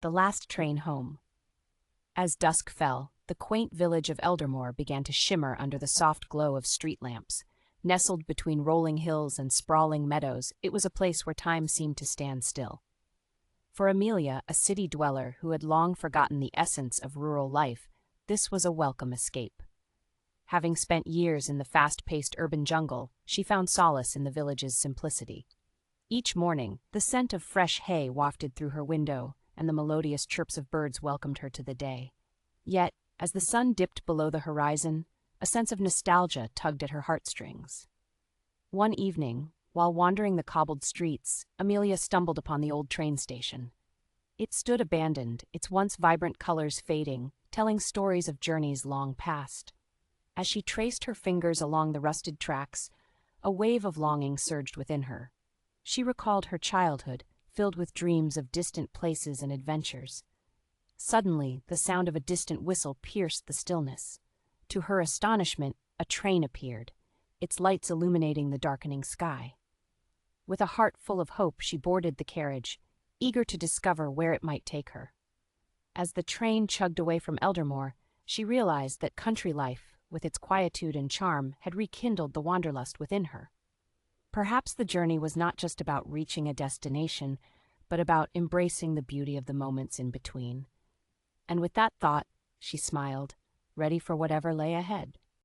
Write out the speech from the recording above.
The last train home. As dusk fell, the quaint village of Eldermoor began to shimmer under the soft glow of street lamps. Nestled between rolling hills and sprawling meadows, it was a place where time seemed to stand still. For Amelia, a city dweller who had long forgotten the essence of rural life, this was a welcome escape. Having spent years in the fast-paced urban jungle, she found solace in the village's simplicity. Each morning, the scent of fresh hay wafted through her window, and the melodious chirps of birds welcomed her to the day. Yet, as the sun dipped below the horizon, a sense of nostalgia tugged at her heartstrings. One evening, while wandering the cobbled streets, Amelia stumbled upon the old train station. It stood abandoned, its once vibrant colors fading, telling stories of journeys long past. As she traced her fingers along the rusted tracks, a wave of longing surged within her. She recalled her childhood, filled with dreams of distant places and adventures. Suddenly, the sound of a distant whistle pierced the stillness. To her astonishment, a train appeared, its lights illuminating the darkening sky. With a heart full of hope, she boarded the carriage, eager to discover where it might take her. As the train chugged away from Eldermoor, she realized that country life, with its quietude and charm, had rekindled the wanderlust within her. Perhaps the journey was not just about reaching a destination, but about embracing the beauty of the moments in between. And with that thought, she smiled, ready for whatever lay ahead.